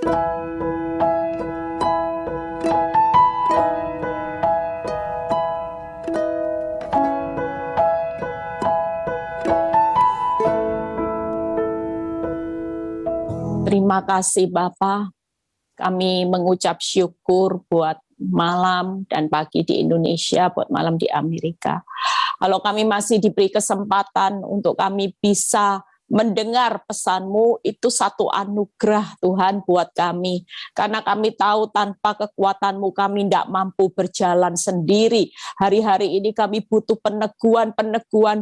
Terima kasih Bapak, kami mengucap syukur buat malam dan pagi di Indonesia, buat malam di Amerika. Kalau kami masih diberi kesempatan untuk kami bisa mendengar pesan-Mu, itu satu anugerah Tuhan buat kami. Karena kami tahu tanpa kekuatan-Mu kami tidak mampu berjalan sendiri. Hari-hari ini kami butuh peneguhan,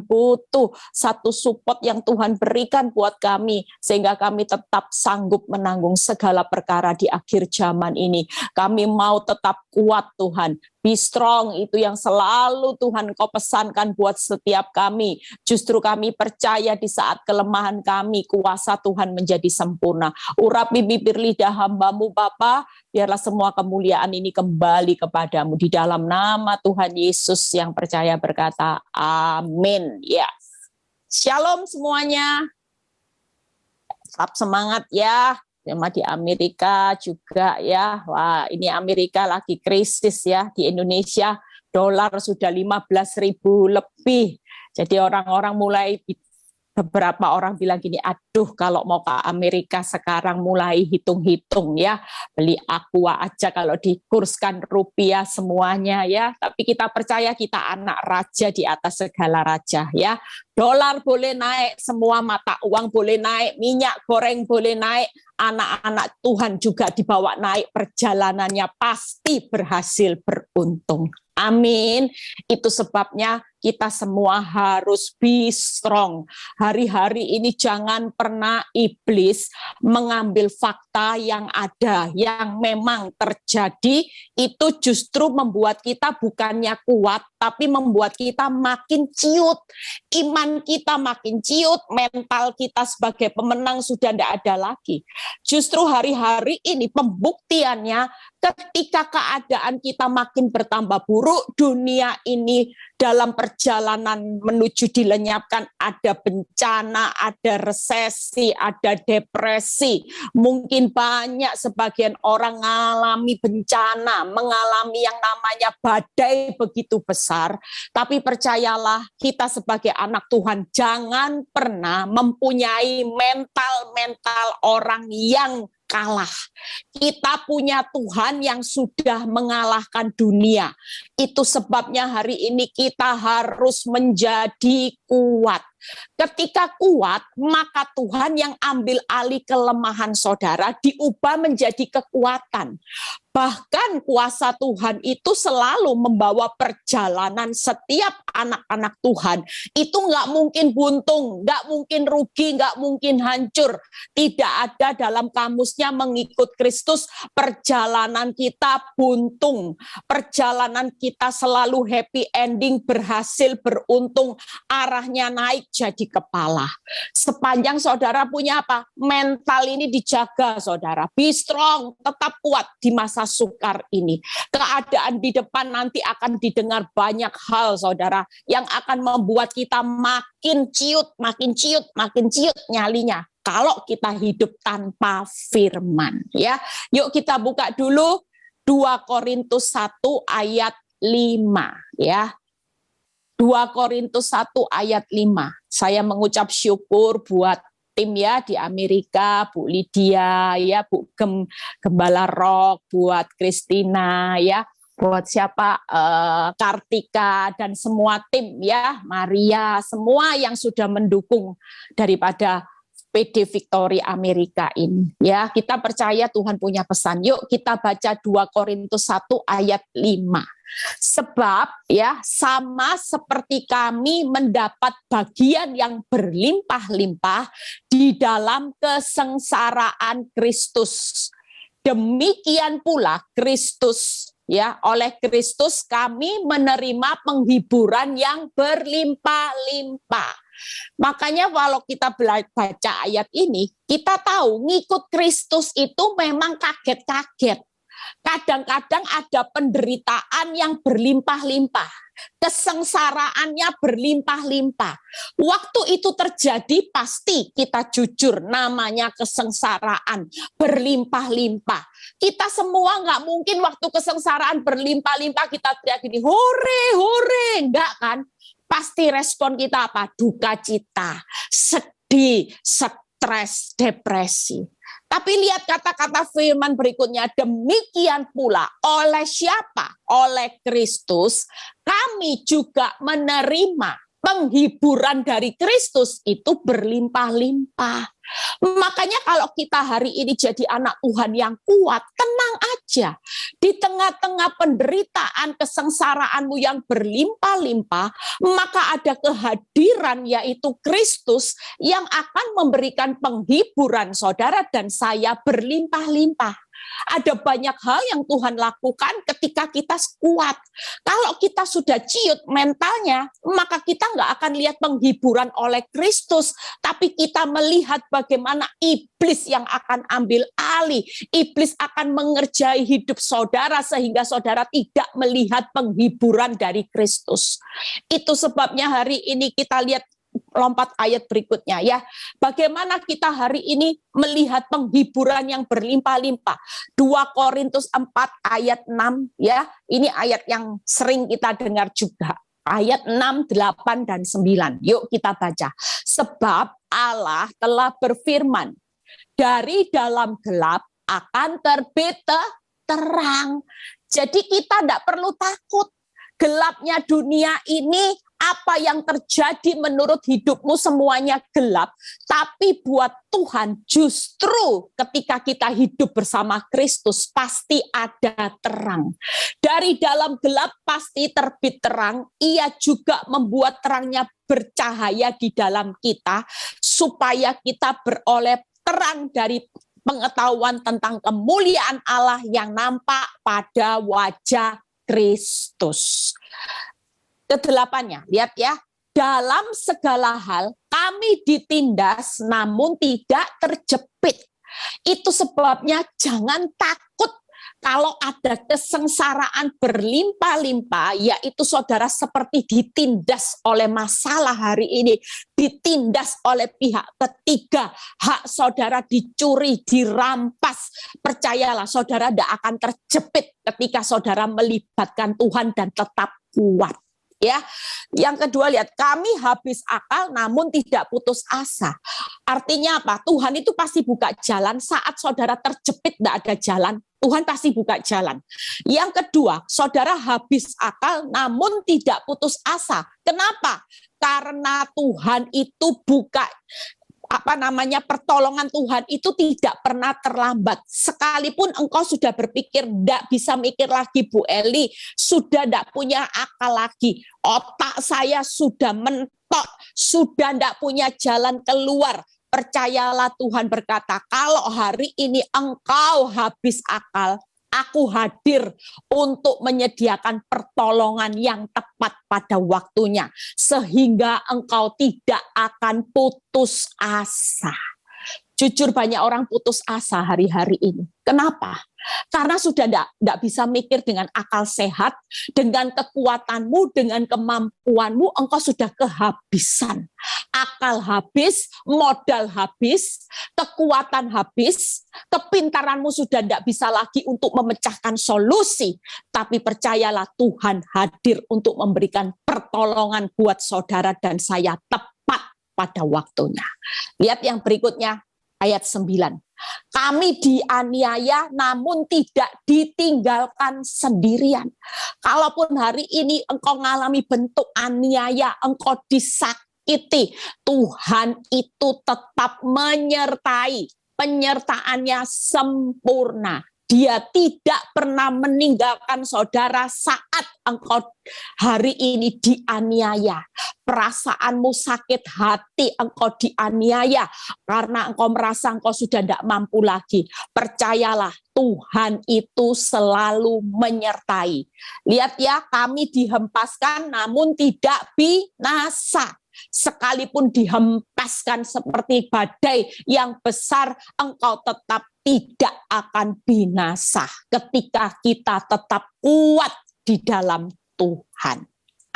butuh satu support yang Tuhan berikan buat kami, sehingga kami tetap sanggup menanggung segala perkara di akhir zaman ini. Kami mau tetap kuat Tuhan. Be strong, itu yang selalu Tuhan Kau pesankan buat setiap kami. Justru kami percaya di saat kelemahan kami, kuasa Tuhan menjadi sempurna. Urapi bibir lidah hamba-Mu Bapa, biarlah semua kemuliaan ini kembali kepadamu. Di dalam nama Tuhan Yesus yang percaya berkata, amin. Ya, shalom semuanya. Tetap semangat ya. Sama di Amerika juga ya. Wah, ini Amerika lagi krisis ya. Di Indonesia dolar sudah 15.000 lebih. Jadi orang-orang mulai, beberapa orang bilang gini, aduh kalau mau ke Amerika sekarang mulai hitung-hitung ya, beli aqua aja kalau dikurskan rupiah semuanya ya. Tapi kita percaya kita anak raja di atas segala raja ya. Dolar boleh naik, semua mata uang boleh naik, minyak goreng boleh naik, anak-anak Tuhan juga dibawa naik, perjalanannya pasti berhasil beruntung. Amin. Itu sebabnya kita semua harus be strong. Hari-hari ini jangan pernah iblis mengambil fakta yang ada, yang memang terjadi, itu justru membuat kita bukannya kuat, tapi membuat kita makin ciut. Iman kita makin ciut, mental kita sebagai pemenang sudah tidak ada lagi. Justru hari-hari ini pembuktiannya ketika keadaan kita makin bertambah buruk, dunia ini dalam perjalanan menuju dilenyapkan, ada bencana, ada resesi, ada depresi. Mungkin banyak sebagian orang mengalami bencana, mengalami yang namanya badai begitu besar. Tapi percayalah, kita sebagai anak Tuhan jangan pernah mempunyai mental-mental orang yang kalah. Kita punya Tuhan yang sudah mengalahkan dunia. Itu sebabnya hari ini kita harus menjadi kuat. Ketika kuat, maka Tuhan yang ambil alih kelemahan saudara diubah menjadi kekuatan. Bahkan kuasa Tuhan itu selalu membawa perjalanan setiap anak-anak Tuhan. Itu nggak mungkin buntung, nggak mungkin rugi, nggak mungkin hancur. Tidak ada dalam kamusnya mengikut Kristus perjalanan kita buntung. Perjalanan kita selalu happy ending, berhasil, beruntung, arahnya naik jadi kepala. Sepanjang saudara punya apa? Mental ini dijaga saudara. Be strong, tetap kuat di masa sukar ini. Keadaan di depan nanti akan didengar banyak hal saudara yang akan membuat kita makin ciut, makin ciut, makin ciut nyalinya. Kalau kita hidup tanpa firman ya. Yuk kita buka dulu 2 Korintus 1 ayat 5 ya. 2 Korintus 1 ayat 5. Saya mengucap syukur buat tim ya di Amerika, Bu Lydia ya, Bu Gembala Rock, buat Christina ya, buat siapa Kartika dan semua tim ya, Maria, semua yang sudah mendukung daripada PD Victory Amerika ini ya. Kita percaya Tuhan punya pesan. Yuk kita baca 2 Korintus 1 ayat 5. Sebab ya sama seperti kami mendapat bagian yang berlimpah-limpah di dalam kesengsaraan Kristus. Demikian pula Kristus ya, oleh Kristus kami menerima penghiburan yang berlimpah-limpah. Makanya kalau kita baca ayat ini, kita tahu ngikut Kristus itu memang kaget-kaget. Kadang-kadang ada penderitaan yang berlimpah-limpah, kesengsaraannya berlimpah-limpah. Waktu itu terjadi pasti kita jujur, namanya kesengsaraan berlimpah-limpah. Kita semua nggak mungkin waktu kesengsaraan berlimpah-limpah kita teriak gini, hore, hore, enggak kan? Pasti respon kita apa? Duka cita, sedih, stres, depresi. Tapi lihat kata-kata firman berikutnya, demikian pula oleh siapa? Oleh Kristus, kami juga menerima penghiburan dari Kristus itu berlimpah-limpah. Makanya kalau kita hari ini jadi anak Tuhan yang kuat, tenang aja. Di tengah-tengah penderitaan, kesengsaraanmu yang berlimpah-limpah, maka ada kehadiran yaitu Kristus yang akan memberikan penghiburan saudara dan saya berlimpah-limpah. Ada banyak hal yang Tuhan lakukan ketika kita kuat. Kalau kita sudah ciut mentalnya, maka kita nggak akan lihat penghiburan oleh Kristus, tapi kita melihat bagaimana iblis yang akan ambil alih. Iblis akan mengerjai hidup saudara sehingga saudara tidak melihat penghiburan dari Kristus. Itu sebabnya hari ini kita lihat lompat ayat berikutnya ya. Bagaimana kita hari ini melihat penghiburan yang berlimpah-limpah. 2 Korintus 4 ayat 6 ya. Ini ayat yang sering kita dengar juga. Ayat 6, 8, dan 9. Yuk kita baca. Sebab Allah telah berfirman, dari dalam gelap akan terbit terang. Jadi kita tidak perlu takut. Gelapnya dunia ini, apa yang terjadi menurut hidupmu semuanya gelap, tapi buat Tuhan justru ketika kita hidup bersama Kristus pasti ada terang. Dari dalam gelap pasti terbit terang, ia juga membuat terangnya bercahaya di dalam kita, supaya kita beroleh terang dari pengetahuan tentang kemuliaan Allah yang nampak pada wajah Kristus. Kedelapannya, lihat ya, dalam segala hal kami ditindas namun tidak terjepit. Itu sebabnya jangan takut kalau ada kesengsaraan berlimpah-limpah, yaitu saudara seperti ditindas oleh masalah hari ini, ditindas oleh pihak ketiga, hak saudara dicuri, dirampas. Percayalah saudara tidak akan terjepit ketika saudara melibatkan Tuhan dan tetap kuat. Ya, yang kedua lihat, kami habis akal namun tidak putus asa. Artinya apa? Tuhan itu pasti buka jalan saat saudara terjepit, tidak ada jalan. Tuhan pasti buka jalan. Yang kedua, saudara habis akal namun tidak putus asa. Kenapa? Karena Tuhan itu buka pertolongan Tuhan itu tidak pernah terlambat. Sekalipun engkau sudah berpikir tidak bisa mikir lagi, Bu Eli, sudah tidak punya akal lagi, otak saya sudah mentok, sudah tidak punya jalan keluar. Percayalah Tuhan berkata, kalau hari ini engkau habis akal, aku hadir untuk menyediakan pertolongan yang tepat pada waktunya, sehingga engkau tidak akan putus asa. Jujur banyak orang putus asa hari-hari ini. Kenapa? Karena sudah tidak bisa mikir dengan akal sehat, dengan kekuatanmu, dengan kemampuanmu, engkau sudah kehabisan. Akal habis, modal habis, kekuatan habis, kepintaranmu sudah tidak bisa lagi untuk memecahkan solusi. Tapi percayalah Tuhan hadir untuk memberikan pertolongan buat saudara dan saya tepat pada waktunya. Lihat yang berikutnya. Ayat 9, kami dianiaya namun tidak ditinggalkan sendirian. Kalaupun hari ini engkau mengalami bentuk aniaya, engkau disakiti, Tuhan itu tetap menyertai. Penyertaannya sempurna. Dia tidak pernah meninggalkan saudara saat engkau hari ini dianiaya. Perasaanmu sakit hati, engkau dianiaya karena engkau merasa engkau sudah tidak mampu lagi. Percayalah, Tuhan itu selalu menyertai. Lihat ya, kami dihempaskan namun tidak binasa. Sekalipun dihempaskan seperti badai yang besar, engkau tetap tidak akan binasa ketika kita tetap kuat di dalam Tuhan.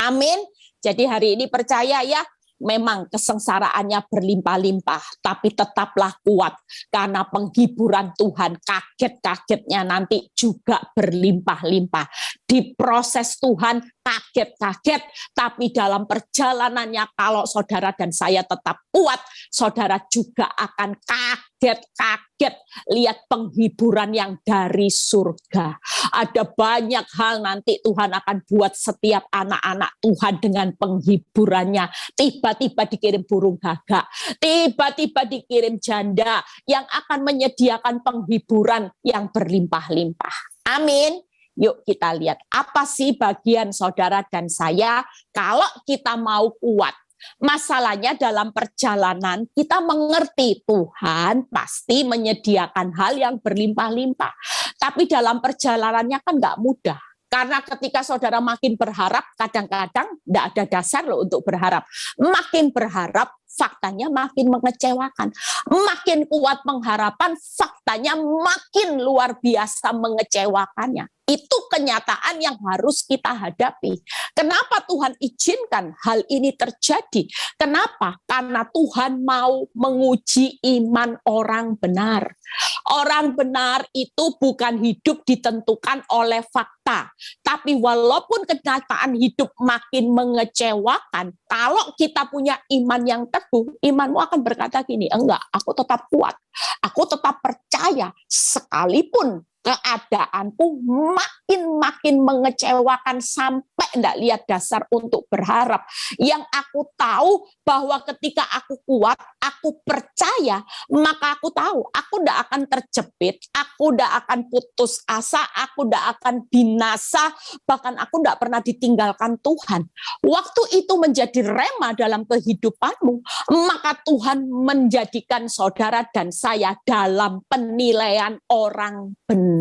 Amin. Jadi hari ini percaya ya, memang kesengsaraannya berlimpah-limpah, tapi tetaplah kuat karena penghiburan Tuhan kaget-kagetnya nanti juga berlimpah-limpah. Di proses Tuhan kaget-kaget, tapi dalam perjalanannya kalau saudara dan saya tetap kuat, saudara juga akan kaget-kaget lihat penghiburan yang dari surga. Ada banyak hal nanti Tuhan akan buat setiap anak-anak Tuhan dengan penghiburannya. Tiba-tiba dikirim burung gagak, tiba-tiba dikirim janda yang akan menyediakan penghiburan yang berlimpah-limpah. Amin. Yuk kita lihat apa sih bagian saudara dan saya kalau kita mau kuat. Masalahnya dalam perjalanan kita mengerti Tuhan pasti menyediakan hal yang berlimpah-limpah. Tapi dalam perjalanannya kan nggak mudah. Karena ketika saudara makin berharap, kadang-kadang tidak ada dasar loh untuk berharap. Makin berharap, faktanya makin mengecewakan. Makin kuat pengharapan, faktanya makin luar biasa mengecewakannya. Itu kenyataan yang harus kita hadapi. Kenapa Tuhan izinkan hal ini terjadi? Kenapa? Karena Tuhan mau menguji iman orang benar. Orang benar itu bukan hidup ditentukan oleh fakta. Tapi walaupun kenyataan hidup makin mengecewakan, kalau kita punya iman yang teguh, imanmu akan berkata gini, enggak, aku tetap kuat. Aku tetap percaya sekalipun keadaanku makin mengecewakan sampai tidak lihat dasar untuk berharap. Yang aku tahu bahwa ketika aku kuat, aku percaya, maka aku tahu aku tidak akan terjepit, aku tidak akan putus asa, aku tidak akan binasa, bahkan aku tidak pernah ditinggalkan Tuhan. Waktu itu menjadi rema dalam kehidupanmu, maka Tuhan menjadikan saudara dan saya dalam penilaian orang benar.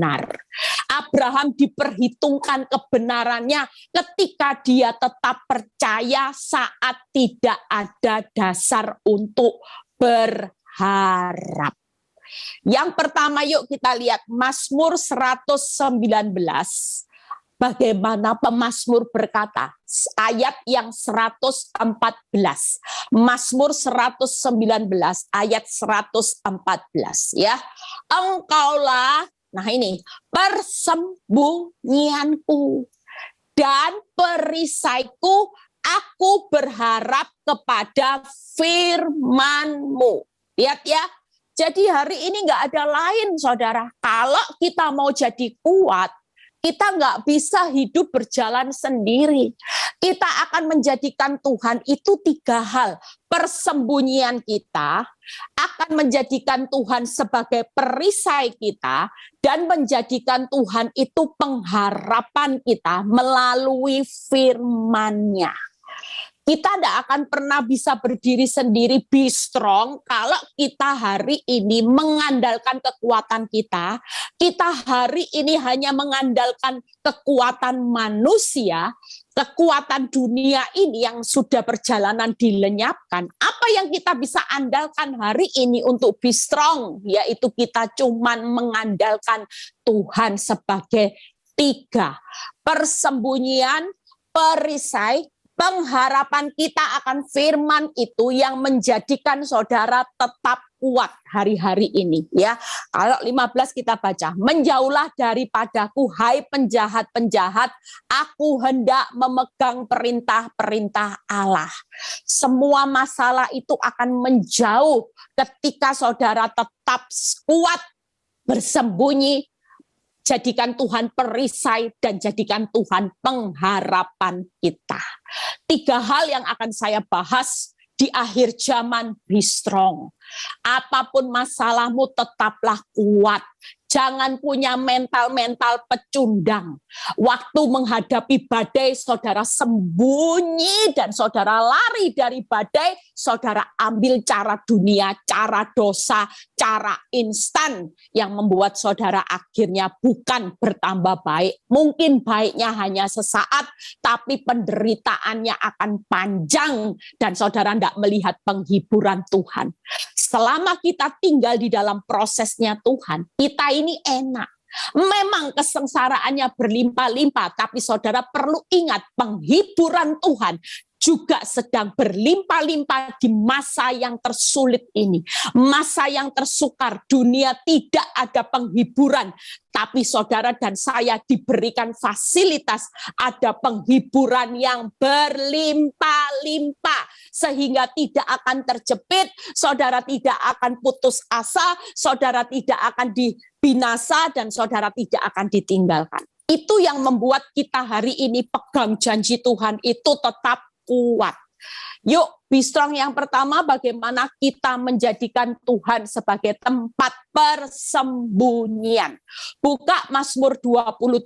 Abraham diperhitungkan kebenarannya ketika dia tetap percaya saat tidak ada dasar untuk berharap. Yang pertama yuk kita lihat Mazmur 119. Bagaimana pemazmur berkata, ayat yang 114. Mazmur 119 ayat 114 ya. Engkaulah, nah ini, persembunyianku dan perisaiku, aku berharap kepada firman-Mu. Lihat ya, jadi hari ini nggak ada lain saudara. Kalau kita mau jadi kuat, kita nggak bisa hidup berjalan sendiri. Kita akan menjadikan Tuhan itu 3 hal. Persembunyian kita, akan menjadikan Tuhan sebagai perisai kita, dan menjadikan Tuhan itu pengharapan kita melalui firman-Nya. Kita tidak akan pernah bisa berdiri sendiri, be strong, kalau kita hari ini mengandalkan kekuatan kita. Kita hari ini hanya mengandalkan kekuatan manusia, kekuatan dunia ini yang sudah perjalanan dilenyapkan. Apa yang kita bisa andalkan hari ini untuk be strong? Yaitu kita cuman mengandalkan Tuhan sebagai 3. Persembunyian, perisai, pengharapan kita akan firman itu yang menjadikan saudara tetap kuat hari-hari ini ya. Kalau 15 kita baca, menjauhlah daripadaku hai penjahat-penjahat, aku hendak memegang perintah-perintah Allah. Semua masalah itu akan menjauh ketika saudara tetap kuat, bersembunyi, jadikan Tuhan perisai dan jadikan Tuhan pengharapan kita. 3 hal yang akan saya bahas di akhir zaman, be strong. Apapun masalahmu tetaplah kuat. Jangan punya mental-mental pecundang. Waktu menghadapi badai, saudara sembunyi dan saudara lari dari badai, saudara ambil cara dunia, cara dosa, cara instan yang membuat saudara akhirnya bukan bertambah baik. Mungkin baiknya hanya sesaat, tapi penderitaannya akan panjang dan saudara tidak melihat penghiburan Tuhan. Selama kita tinggal di dalam prosesnya Tuhan, kita ini enak. Memang kesengsaraannya berlimpah-limpah, tapi saudara perlu ingat penghiburan Tuhan juga sedang berlimpah-limpah di masa yang tersulit ini. Masa yang tersukar, dunia tidak ada penghiburan. Tapi saudara dan saya diberikan fasilitas, ada penghiburan yang berlimpah-limpah. Sehingga tidak akan terjepit, saudara tidak akan putus asa, saudara tidak akan binasa, dan saudara tidak akan ditinggalkan. Itu yang membuat kita hari ini pegang janji Tuhan itu tetap kuat. Yuk, be strong yang pertama, bagaimana kita menjadikan Tuhan sebagai tempat persembunyian. Buka Mazmur 27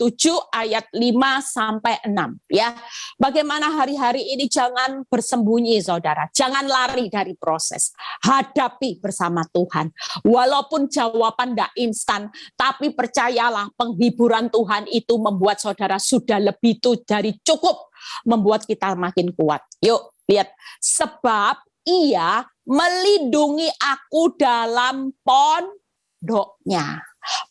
ayat 5-6 ya. Bagaimana hari-hari ini jangan bersembunyi saudara, jangan lari dari proses. Hadapi bersama Tuhan. Walaupun jawaban tidak instan, tapi percayalah penghiburan Tuhan itu membuat saudara sudah lebih dari cukup, membuat kita makin kuat. Yuk, lihat, sebab Ia melindungi aku dalam pondoknya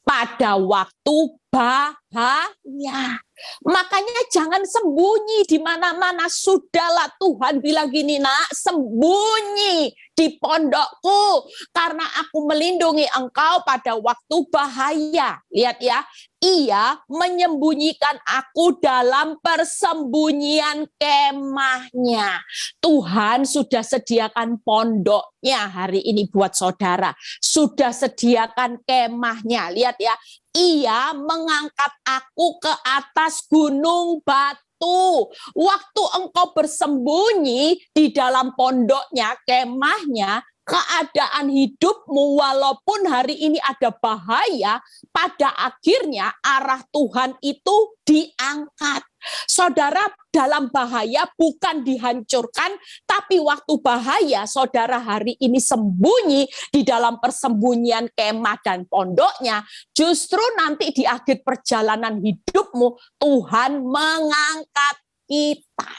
pada waktu bahaya. Makanya jangan sembunyi di mana-mana. Sudahlah, Tuhan bilang gini, nak, sembunyi di pondokku karena aku melindungi engkau pada waktu bahaya. Lihat ya, Ia menyembunyikan aku dalam persembunyian kemahnya. Tuhan sudah sediakan pondoknya hari ini buat saudara. Sudah sediakan kemahnya. Lihat ya, Ia mengangkat aku ke atas gunung batu. Waktu engkau bersembunyi di dalam pondoknya, kemahnya, keadaan hidupmu walaupun hari ini ada bahaya, pada akhirnya arah Tuhan itu diangkat. Saudara dalam bahaya bukan dihancurkan, tapi waktu bahaya saudara hari ini sembunyi di dalam persembunyian kemah dan pondoknya, justru nanti di akhir perjalanan hidupmu Tuhan mengangkat kita.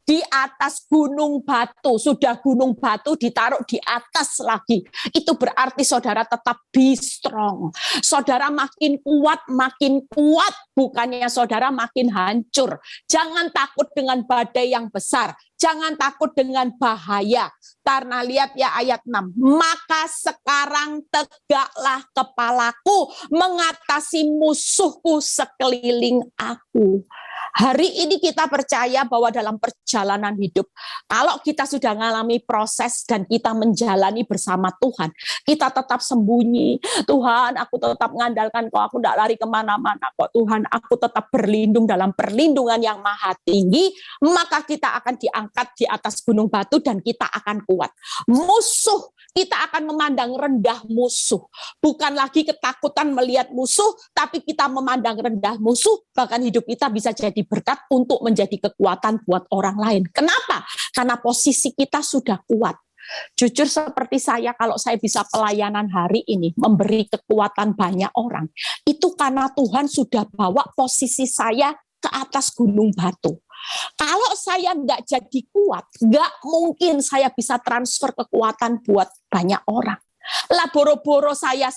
Di atas gunung batu, sudah gunung batu ditaruh di atas lagi. Itu berarti saudara tetap be strong. Saudara makin kuat, bukannya saudara makin hancur. Jangan takut dengan badai yang besar. Jangan takut dengan bahaya. Karena lihat ya ayat 6. Maka sekarang tegaklah kepalaku mengatasi musuhku sekeliling aku. Hari ini kita percaya bahwa dalam perjalanan hidup, kalau kita sudah mengalami proses dan kita menjalani bersama Tuhan, kita tetap sembunyi. Tuhan, aku tetap mengandalkan Kau, aku tidak lari kemana-mana kok. Tuhan, aku tetap berlindung dalam perlindungan yang maha tinggi, maka kita akan diangkat di atas gunung batu dan kita akan kuat. Musuh, kita akan memandang rendah musuh. Bukan lagi ketakutan melihat musuh, tapi kita memandang rendah musuh, bahkan hidup kita bisa jadi berkat untuk menjadi kekuatan buat orang lain. Kenapa? Karena posisi kita sudah kuat. Jujur seperti saya, kalau saya bisa pelayanan hari ini, memberi kekuatan banyak orang, itu karena Tuhan sudah bawa posisi saya ke atas gunung batu. Kalau saya nggak jadi kuat, nggak mungkin saya bisa transfer kekuatan buat banyak orang. Lah boro-boro saya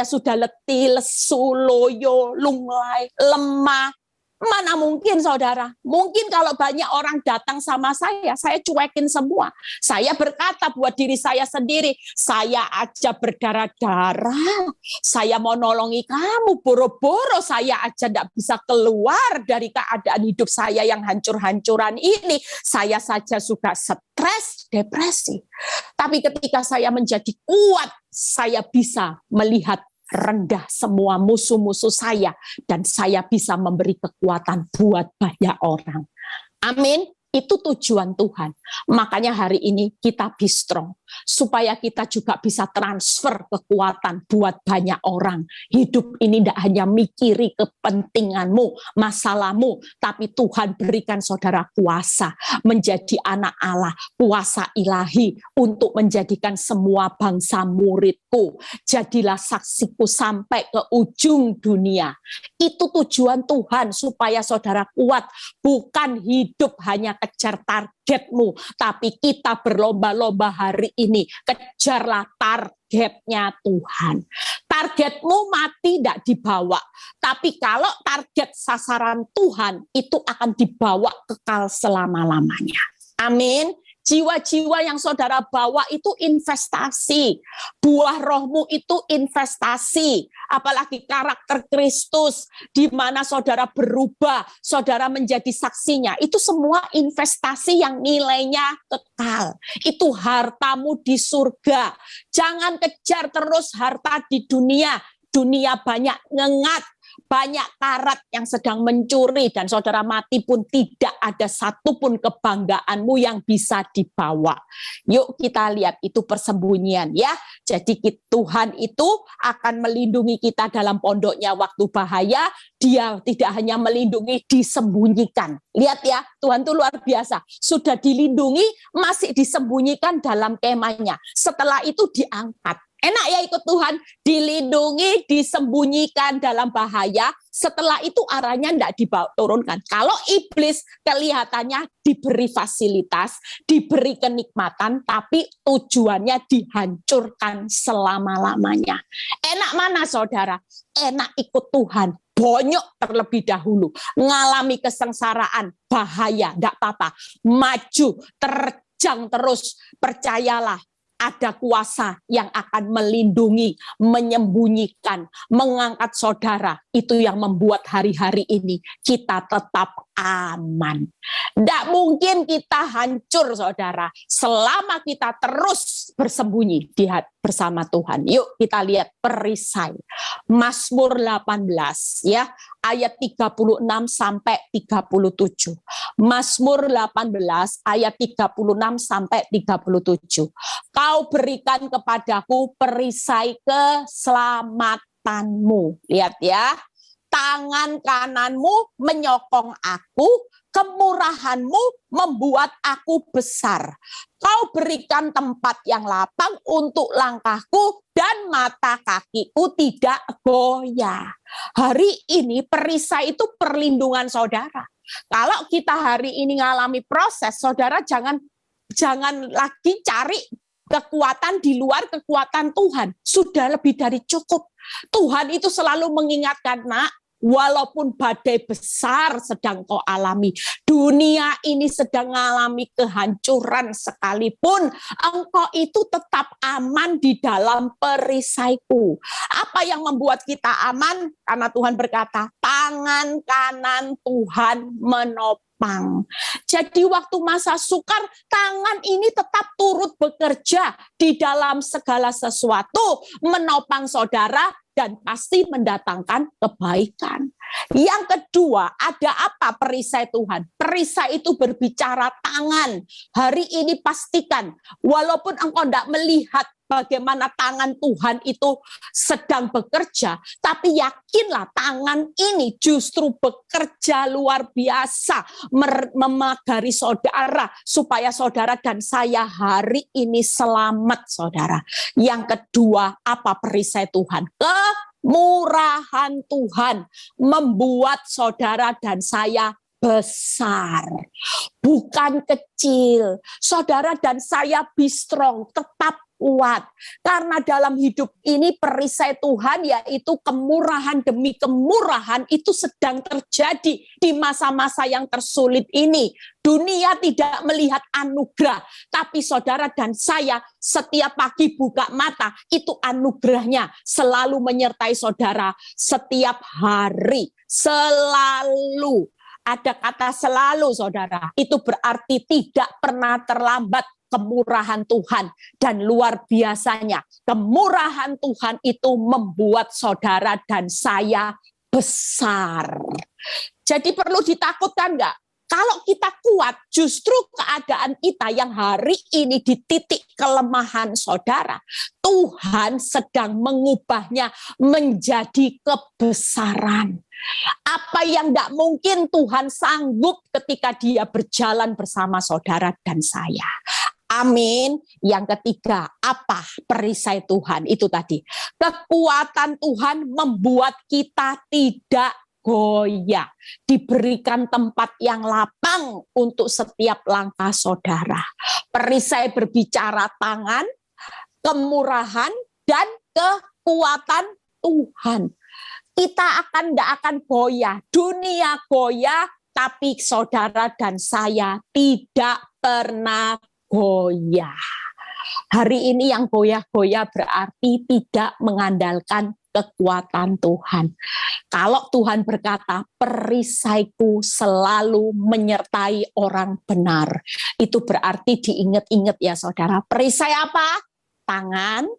sudah letih, lesu, loyo, lunglai, lemah. Mana mungkin saudara, mungkin kalau banyak orang datang sama saya cuekin semua. Saya berkata buat diri saya sendiri, saya aja berdarah-darah, saya mau nolongi kamu, boro-boro saya aja tidak bisa keluar dari keadaan hidup saya yang hancur-hancuran ini. Saya saja sudah stres, depresi. Tapi ketika saya menjadi kuat, saya bisa melihat rendah semua musuh-musuh saya dan saya bisa memberi kekuatan buat banyak orang. Amin. Itu tujuan Tuhan. Makanya hari ini kita be strong. Supaya kita juga bisa transfer kekuatan buat banyak orang. Hidup ini tidak hanya mikiri kepentinganmu, masalahmu, tapi Tuhan berikan saudara kuasa menjadi anak Allah, kuasa ilahi untuk menjadikan semua bangsa muridku. Jadilah saksiku sampai ke ujung dunia. Itu tujuan Tuhan supaya saudara kuat, bukan hidup hanya kejar targetmu, tapi kita berlomba-lomba hari ini, kejarlah targetnya Tuhan. Targetmu mati tidak dibawa, tapi kalau target sasaran Tuhan itu akan dibawa kekal selama-lamanya. Amin. Jiwa-jiwa yang saudara bawa itu investasi. Buah rohmu itu investasi. Apalagi karakter Kristus, di mana saudara berubah, saudara menjadi saksinya. Itu semua investasi yang nilainya kekal. Itu hartamu di surga. Jangan kejar terus harta di dunia. Dunia banyak ngengat, banyak karat yang sedang mencuri, dan saudara mati pun tidak ada satupun kebanggaanmu yang bisa dibawa. Yuk kita lihat itu persembunyian ya. Jadi Tuhan itu akan melindungi kita dalam pondoknya waktu bahaya. Dia tidak hanya melindungi, disembunyikan. Lihat ya, Tuhan itu luar biasa. Sudah dilindungi, masih disembunyikan dalam kemahnya. Setelah itu diangkat. Enak ya ikut Tuhan, dilindungi, disembunyikan dalam bahaya, setelah itu arahnya tidak diturunkan. Kalau iblis kelihatannya diberi fasilitas, diberi kenikmatan, tapi tujuannya dihancurkan selama-lamanya. Enak mana saudara? Enak ikut Tuhan, bonyok terlebih dahulu, ngalami kesengsaraan, bahaya, tidak apa-apa, maju, terjang terus, percayalah. Ada kuasa yang akan melindungi, menyembunyikan, mengangkat saudara. Itu yang membuat hari-hari ini kita tetap aman. Tidak mungkin kita hancur saudara, selama kita terus bersembunyi bersama Tuhan. Yuk kita lihat perisai. Mazmur 18 ya, ayat 36 sampai 37. Mazmur 18 ayat 36 sampai 37. Kau berikan kepadaku perisai keselamatanmu. Lihat ya. Tangan kananmu menyokong aku, kemurahanmu membuat aku besar. Kau berikan tempat yang lapang untuk langkahku dan mata kakiku tidak goyah. Hari ini perisai itu perlindungan saudara. Kalau kita hari ini mengalami proses, saudara jangan lagi cari kekuatan di luar kekuatan Tuhan. Sudah lebih dari cukup. Tuhan itu selalu mengingatkan, nak, walaupun badai besar sedang kau alami, dunia ini sedang mengalami kehancuran sekalipun, engkau itu tetap aman di dalam perisaiku. Apa yang membuat kita aman? Karena Tuhan berkata, tangan kanan Tuhan menopang. Jadi waktu masa sukar, tangan ini tetap turut bekerja di dalam segala sesuatu, menopang saudara, dan pasti mendatangkan kebaikan. Yang kedua, ada apa perisai Tuhan? Perisai itu berbicara tangan. Hari ini pastikan, walaupun engkau tidak melihat bagaimana tangan Tuhan itu sedang bekerja, tapi yakinlah tangan ini justru bekerja luar biasa, memagari saudara, supaya saudara dan saya hari ini selamat saudara. Yang kedua, apa perisai Tuhan? Kemurahan Tuhan membuat saudara dan saya besar, bukan kecil. Saudara dan saya be strong, tetap kuat. Karena dalam hidup ini perisai Tuhan, yaitu kemurahan demi kemurahan, itu sedang terjadi di masa-masa yang tersulit ini. Dunia tidak melihat anugerah, tapi saudara dan saya setiap pagi buka mata, itu anugerahnya selalu menyertai saudara setiap hari, selalu. Ada kata selalu saudara, itu berarti tidak pernah terlambat. Kemurahan Tuhan, dan luar biasanya kemurahan Tuhan itu membuat saudara dan saya besar. Jadi perlu ditakutkan enggak? Kalau kita kuat, justru keadaan kita yang hari ini di titik kelemahan saudara, Tuhan sedang mengubahnya menjadi kebesaran. Apa yang tidak mungkin Tuhan sanggup ketika dia berjalan bersama saudara dan saya. Amin. Yang ketiga, apa perisai Tuhan? Itu tadi. Kekuatan Tuhan membuat kita tidak goyah, diberikan tempat yang lapang untuk setiap langkah saudara. Perisai berbicara tangan, kemurahan, dan kekuatan Tuhan. Kita tidak akan goyah, dunia goyah, tapi saudara dan saya tidak pernah goyah. Hari ini yang goyah-goyah berarti tidak mengandalkan kekuatan Tuhan. Kalau Tuhan berkata, perisaiku selalu menyertai orang benar. Itu berarti diingat-ingat ya saudara. Perisai apa? Tangan,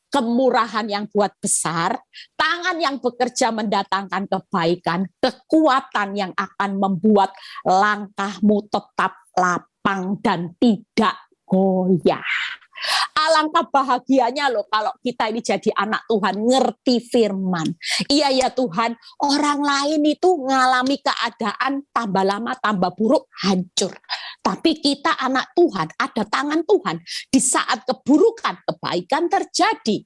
kemurahan yang buat besar, tangan yang bekerja mendatangkan kebaikan, kekuatan yang akan membuat langkahmu tetap lapang dan tidak goyah. Alangkah bahagianya loh kalau kita ini jadi anak Tuhan, ngerti firman. Iya ya Tuhan, orang lain itu ngalami keadaan tambah lama, tambah buruk, hancur. Tapi kita anak Tuhan, ada tangan Tuhan. Di saat keburukan, kebaikan terjadi.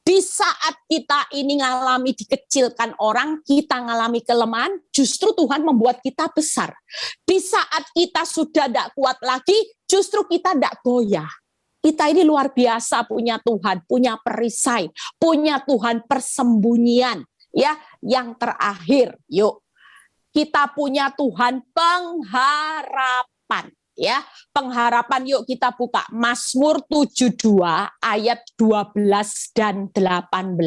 Di saat kita ini ngalami dikecilkan orang, kita ngalami kelemahan, justru Tuhan membuat kita besar. Di saat kita sudah tidak kuat lagi, justru kita tidak goyah. Kita ini luar biasa punya Tuhan, punya perisai, punya Tuhan persembunyian. Ya, yang terakhir, yuk kita punya Tuhan pengharapan. Ya, pengharapan yuk kita buka Mazmur 72 ayat 12 dan 18.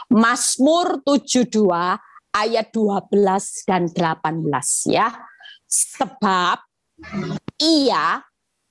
Mazmur 72 ayat 12 dan 18 ya. Sebab ia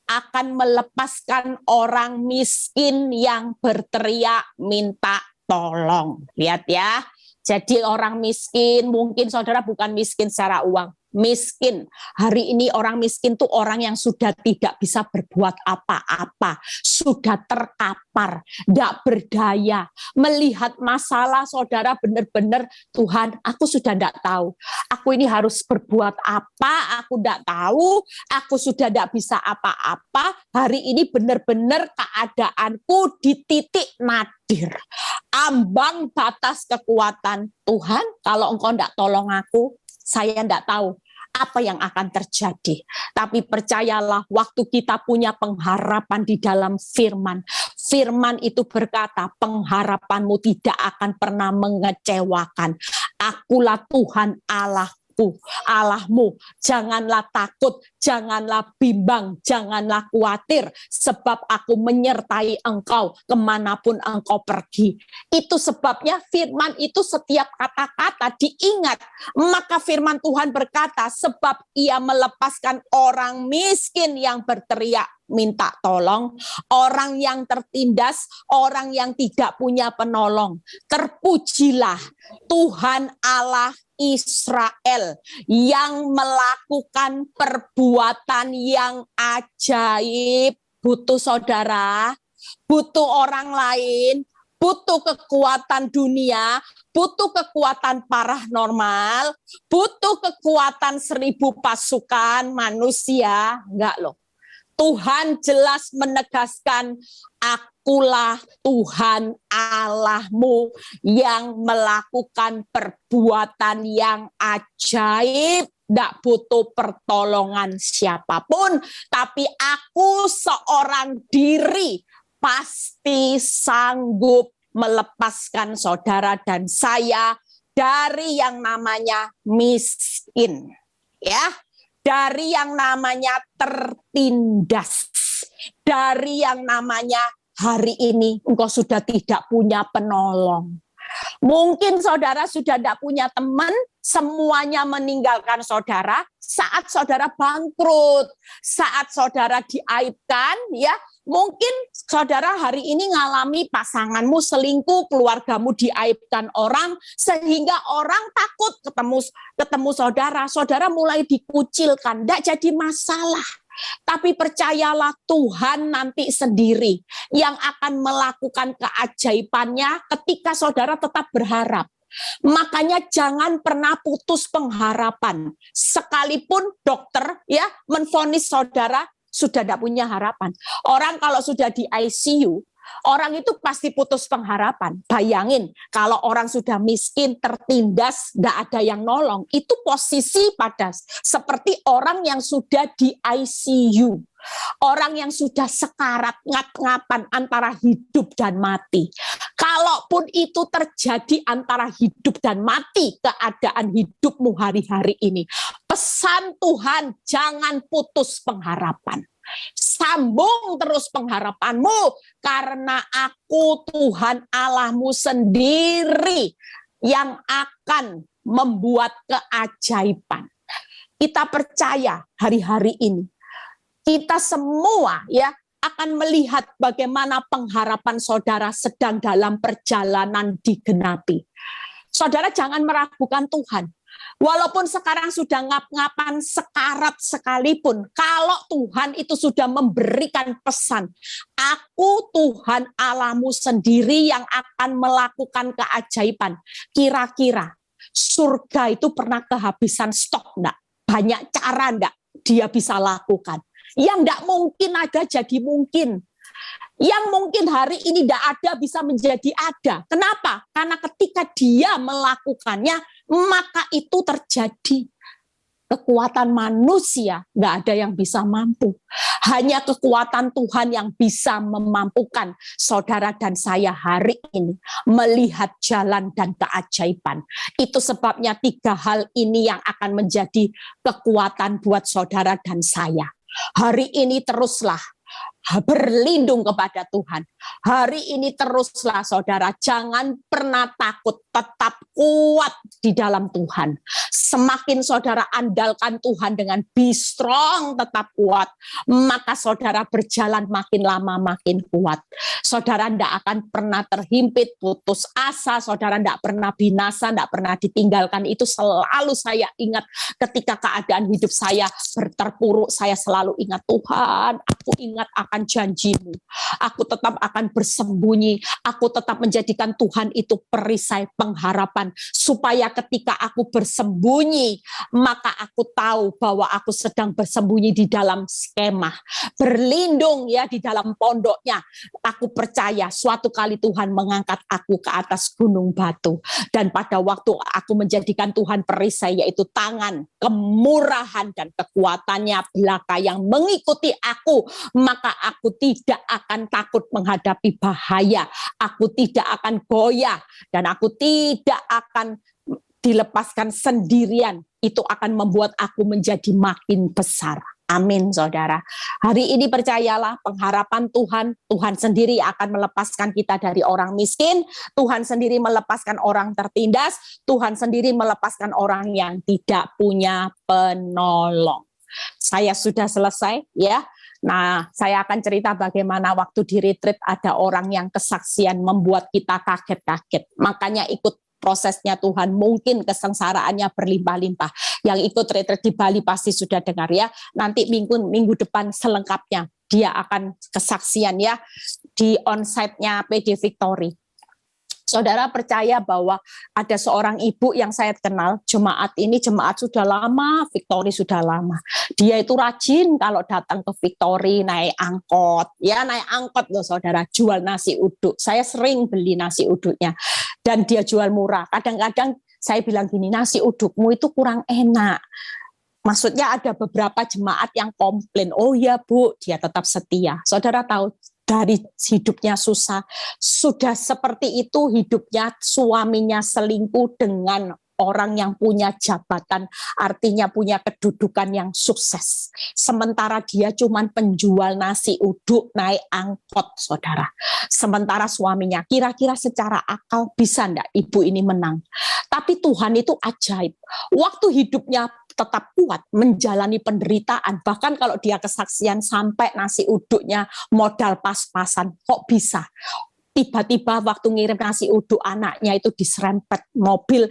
akan melepaskan orang miskin yang berteriak minta tolong. Lihat ya. Jadi orang miskin, mungkin saudara bukan miskin secara uang. Miskin. Hari ini orang miskin itu orang yang sudah tidak bisa berbuat apa-apa. Sudah terkapar, tidak berdaya. Melihat masalah saudara benar-benar, Tuhan aku sudah tidak tahu. Aku ini harus berbuat apa, aku tidak tahu. Aku sudah tidak bisa apa-apa. Hari ini benar-benar keadaanku di titik nadir. Ambang batas kekuatan. Tuhan, kalau engkau tidak tolong aku, saya tidak tahu apa yang akan terjadi. Tapi percayalah, waktu kita punya pengharapan di dalam firman. Firman itu berkata, pengharapanmu tidak akan pernah mengecewakan. Akulah Tuhan Allahmu. Janganlah takut, janganlah bimbang, janganlah khawatir, sebab aku menyertai engkau kemanapun engkau pergi. Itu sebabnya firman itu setiap kata-kata diingat. Maka firman Tuhan berkata, sebab ia melepaskan orang miskin yang berteriak minta tolong, orang yang tertindas, orang yang tidak punya penolong. Terpujilah Tuhan Allah Israel yang melakukan perbuatan yang ajaib. Butuh saudara, butuh orang lain, butuh kekuatan dunia, butuh kekuatan paranormal, butuh kekuatan 1000 pasukan manusia. Enggak loh. Tuhan jelas menegaskan, akulah Tuhan Allahmu yang melakukan perbuatan yang ajaib. Tidak butuh pertolongan siapapun, tapi aku seorang diri pasti sanggup melepaskan saudara dan saya dari yang namanya miskin. Ya. Dari yang namanya tertindas, dari yang namanya hari ini engkau sudah tidak punya penolong. Mungkin saudara sudah tidak punya teman, semuanya meninggalkan saudara saat saudara bangkrut, saat saudara diaibkan, ya Mungkin saudara hari ini ngalami pasanganmu selingkuh, keluargamu diaibkan orang, sehingga orang takut ketemu saudara. Saudara mulai dikucilkan, tidak jadi masalah. Tapi percayalah, Tuhan nanti sendiri yang akan melakukan keajaibannya ketika saudara tetap berharap. Makanya jangan pernah putus pengharapan. Sekalipun dokter ya menvonis saudara sudah tidak punya harapan. Orang kalau sudah di ICU, orang itu pasti putus pengharapan. Bayangin kalau orang sudah miskin, tertindas, tidak ada yang nolong. Itu posisi pada seperti orang yang sudah di ICU. Orang yang sudah sekarat ngap-ngapan antara hidup dan mati. Kalaupun itu terjadi antara hidup dan mati, keadaan hidupmu hari-hari ini, pesan Tuhan, jangan putus pengharapan. Sambung terus pengharapanmu, karena aku Tuhan Allahmu sendiri yang akan membuat keajaiban. Kita percaya hari-hari ini, kita semua ya akan melihat bagaimana pengharapan saudara sedang dalam perjalanan digenapi. Saudara jangan meragukan Tuhan. Walaupun sekarang sudah ngap-ngapan sekarat sekalipun, kalau Tuhan itu sudah memberikan pesan, aku Tuhan Allahmu sendiri yang akan melakukan keajaiban. Kira-kira surga itu pernah kehabisan stok enggak? Banyak cara enggak dia bisa lakukan? Yang tidak mungkin ada jadi mungkin. Yang mungkin hari ini tidak ada bisa menjadi ada. Kenapa? Karena ketika dia melakukannya, maka itu terjadi. Kekuatan manusia nggak ada yang bisa mampu. Hanya kekuatan Tuhan yang bisa memampukan saudara dan saya hari ini melihat jalan dan keajaiban. Itu sebabnya 3 hal ini yang akan menjadi kekuatan buat saudara dan saya. Hari ini teruslah berlindung kepada Tuhan. Hari ini teruslah saudara, jangan pernah takut, tetap kuat di dalam Tuhan. Semakin saudara andalkan Tuhan dengan be strong, tetap kuat, maka saudara berjalan makin lama makin kuat. Saudara tidak akan pernah terhimpit, putus asa, saudara tidak pernah binasa, tidak pernah ditinggalkan. Itu selalu saya ingat ketika keadaan hidup saya terpuruk, saya selalu ingat Tuhan, aku ingat akan janjimu. Aku tetap akan bersembunyi. Aku tetap menjadikan Tuhan itu perisai pengharapan. Supaya ketika aku bersembunyi, maka aku tahu bahwa aku sedang bersembunyi di dalam skema. Berlindung ya di dalam pondoknya. Aku percaya suatu kali Tuhan mengangkat aku ke atas gunung batu. Dan pada waktu aku menjadikan Tuhan perisai, yaitu tangan, kemurahan dan kekuatannya belaka yang mengikuti aku, maka aku tidak akan takut menghadapi bahaya, aku tidak akan goyah, dan aku tidak akan dilepaskan sendirian. Itu akan membuat aku menjadi makin besar. Amin, saudara. Hari ini percayalah, pengharapan Tuhan, Tuhan sendiri akan melepaskan kita dari orang miskin, Tuhan sendiri melepaskan orang tertindas, Tuhan sendiri melepaskan orang yang tidak punya penolong. Saya sudah selesai ya. Nah, saya akan cerita bagaimana waktu di retreat ada orang yang kesaksian membuat kita kaget-kaget. Makanya ikut prosesnya Tuhan, mungkin kesengsaraannya berlimpah-limpah. Yang ikut retreat di Bali pasti sudah dengar ya. Nanti minggu depan selengkapnya dia akan kesaksian ya di onsite-nya PD Victory. Saudara percaya bahwa ada seorang ibu yang saya kenal, jemaat sudah lama, Victory sudah lama. Dia itu rajin kalau datang ke Victory naik angkot. Ya naik angkot loh saudara, jual nasi uduk. Saya sering beli nasi uduknya. Dan dia jual murah. Kadang-kadang saya bilang gini, nasi udukmu itu kurang enak. Maksudnya ada beberapa jemaat yang komplain, oh ya Bu, dia tetap setia. Saudara tahu, dari hidupnya susah, sudah seperti itu hidupnya, suaminya selingkuh dengan orang yang punya jabatan, artinya punya kedudukan yang sukses. Sementara dia cuman penjual nasi uduk naik angkot, saudara. Sementara suaminya, kira-kira secara akal bisa enggak ibu ini menang? Tapi Tuhan itu ajaib. Waktu hidupnya tetap kuat, menjalani penderitaan, bahkan kalau dia kesaksian sampai nasi uduknya modal pas-pasan, kok bisa? Tiba-tiba waktu ngirim nasi uduk anaknya itu diserempet mobil,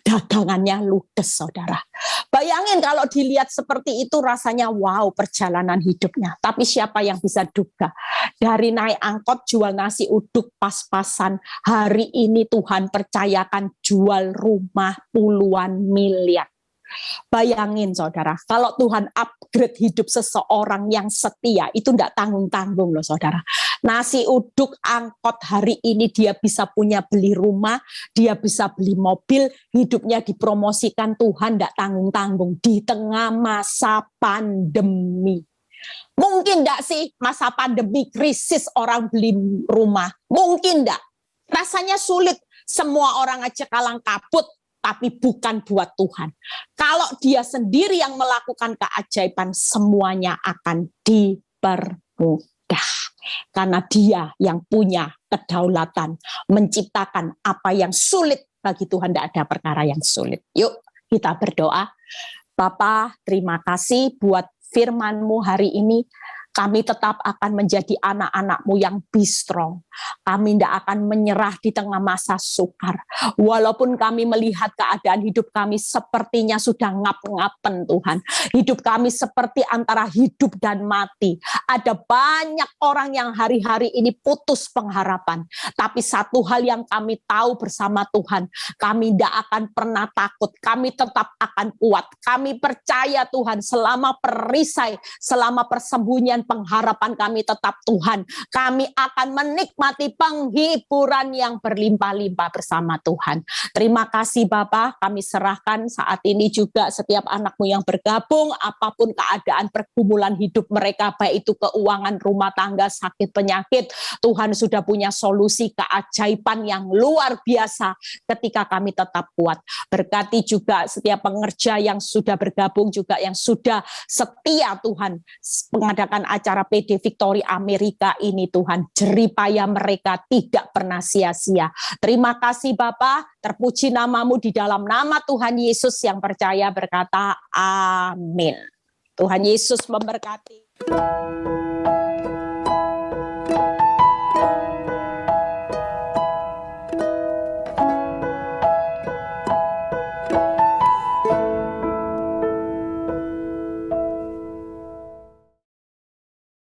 dagangannya ludes, saudara. Bayangin kalau dilihat seperti itu rasanya wow perjalanan hidupnya. Tapi siapa yang bisa duga? Dari naik angkot jual nasi uduk pas-pasan, hari ini Tuhan percayakan jual rumah puluhan miliar. Bayangin saudara, kalau Tuhan upgrade hidup seseorang yang setia, itu enggak tanggung-tanggung loh saudara. Nasi uduk angkot hari ini dia bisa punya beli rumah, dia bisa beli mobil, hidupnya dipromosikan Tuhan enggak tanggung-tanggung di tengah masa pandemi. Mungkin enggak sih masa pandemi krisis orang beli rumah? Mungkin enggak. Rasanya sulit, semua orang aja kalang kabut, tapi bukan buat Tuhan. Kalau dia sendiri yang melakukan keajaiban, semuanya akan dipermudah. Karena dia yang punya kedaulatan, menciptakan apa yang sulit bagi Tuhan, tidak ada perkara yang sulit. Yuk kita berdoa. Bapa, terima kasih buat firman-Mu hari ini. Kami tetap akan menjadi anak-anak-Mu yang be strong. Kami tidak akan menyerah di tengah masa sukar. Walaupun kami melihat keadaan hidup kami sepertinya sudah ngap-ngapen Tuhan. Hidup kami seperti antara hidup dan mati. Ada banyak orang yang hari-hari ini putus pengharapan. Tapi satu hal yang kami tahu bersama Tuhan, kami tidak akan pernah takut. Kami tetap akan kuat. Kami percaya Tuhan selama perisai, selama persembunyian pengharapan kami tetap Tuhan. Kami akan menikmati penghiburan yang berlimpah-limpah bersama Tuhan. Terima kasih Bapa, kami serahkan saat ini juga setiap anak-Mu yang bergabung, apapun keadaan pergumulan hidup mereka, baik itu keuangan, rumah tangga, sakit, penyakit, Tuhan sudah punya solusi keajaiban yang luar biasa ketika kami tetap kuat. Berkati juga setiap pengerja yang sudah bergabung, juga yang sudah setia Tuhan mengadakan acara PD Victory Amerika ini Tuhan, jeripaya mereka tidak pernah sia-sia. Terima kasih Bapa, terpuji nama-Mu di dalam nama Tuhan Yesus yang percaya berkata amin. Tuhan Yesus memberkati.